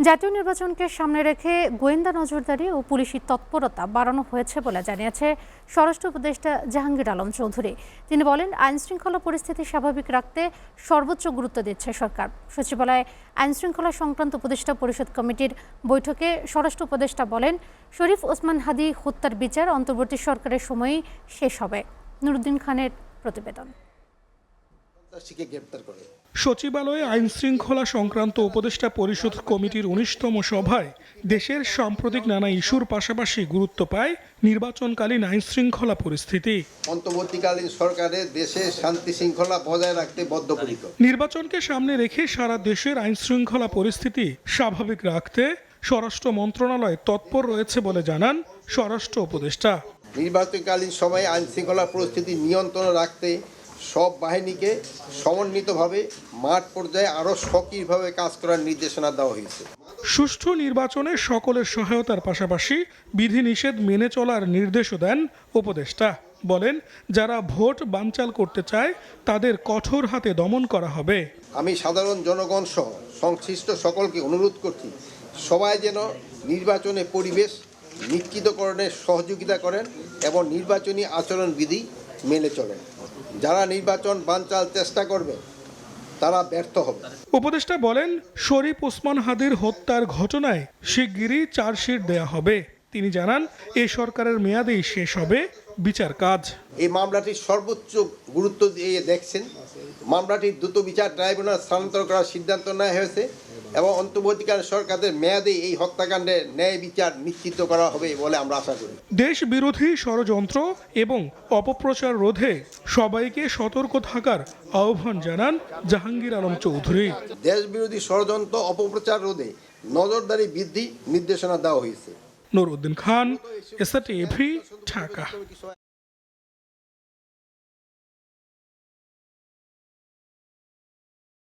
জাতীয় নির্বাচনকে সামনে রেখে গোয়েন্দা নজরদারি ও পুলিশি তৎপরতা বাড়ানো হয়েছে বলে জানিয়েছে স্বরাষ্ট্র উপদেষ্টা জাহাঙ্গীর আলম চৌধুরী। তিনি বলেন, আইনশৃঙ্খলা পরিস্থিতি স্বাভাবিক রাখতে সর্বোচ্চ গুরুত্ব দিচ্ছে সরকার। সচিবালয়ে আইনশৃঙ্খলা সংক্রান্ত উপদেষ্টা পরিষদ কমিটির বৈঠকে স্বরাষ্ট্র উপদেষ্টা বলেন, শরীফ ওসমান হাদি হত্যার বিচার অন্তর্বর্তী সরকারের সময়ই শেষ হবে। নুরুদ্দিন খানের প্রতিবেদন। সচিবালয়ে আইনশৃঙ্খলা সংক্রান্ত উপদেষ্টা পরিষদ কমিটির ১৯তম সভায় দেশের সাম্প্রতিক নানা ইস্যুর পাশাপাশি গুরুত্ব পায় নির্বাচনকালীন আইনশৃঙ্খলা পরিস্থিতি। অন্তর্বর্তীকালীন সরকারের দেশে শান্তি শৃঙ্খলা বজায় রাখতে বদ্ধপরিকর। নির্বাচনকে সামনে রেখে সারা দেশের আইনশৃঙ্খলা পরিস্থিতি স্বাভাবিক রাখতে স্বরাষ্ট্র মন্ত্রণালয় তৎপর রয়েছে বলে জানান স্বরাষ্ট্র উপদেষ্টা। নির্বাচনকালীন সময়ে আইনশৃঙ্খলা পরিস্থিতি নিয়ন্ত্রণে রাখতে সব বাহিনীকে সমন্বিতভাবে মাঠ পর্যায়ে আরও সক্রিয়ভাবে কাজ করার নির্দেশনা দেওয়া হয়েছে। সুষ্ঠু নির্বাচনে সকলের সহায়তার পাশাপাশি বিধিনিষেধ মেনে চলার নির্দেশও দেন উপদেষ্টা। বলেন, যারা ভোট বানচাল করতে চায় তাদের কঠোর হাতে দমন করা হবে। আমি সাধারণ জনগণ সহ সংশ্লিষ্ট সকলকে অনুরোধ করছি, সবাই যেন নির্বাচনে পরিবেশ নিশ্চিতকরণে সহযোগিতা করেন এবং নির্বাচনী আচরণবিধি মেনে চলেন। যারা নির্বাচন বানচাল চেষ্টা করবে তারা ব্যর্থ হবে। উপদেষ্টা বলেন, শরীফ ওসমান হাদির হত্যার ঘটনায় শিগগিরই চার্জশিট দেয়া হবে। তিনি জানান, এই সরকারের মেয়াদেই শেষ হবে বিচার কাজ। এই মামলাটি সর্বোচ্চ গুরুত্ব দিয়ে দেখছেন। মামলাটি দ্রুত বিচার ট্রাইব্যুনাল স্থানান্তর করার সিদ্ধান্ত নেওয়া হয়েছে এবং অন্তর্বর্তীকালীন সরকারের মেয়াদে এই হত্যাকাণ্ডের ন্যায় বিচার নিশ্চিত করা হবে বলে আমরা আশা করি। দেশ বিরোধী ষড়যন্ত্র এবং অপপ্রচার রোধে সবাইকে সতর্ক থাকার আহ্বান জানান জাহাঙ্গীর আলম চৌধুরী। দেশ বিরোধী ষড়যন্ত্র অপপ্রচার রোধে নজরদারি বৃদ্ধি নির্দেশনা দেওয়া হয়েছে। নুরুদ্দিন খান, SRTV, ঢাকা।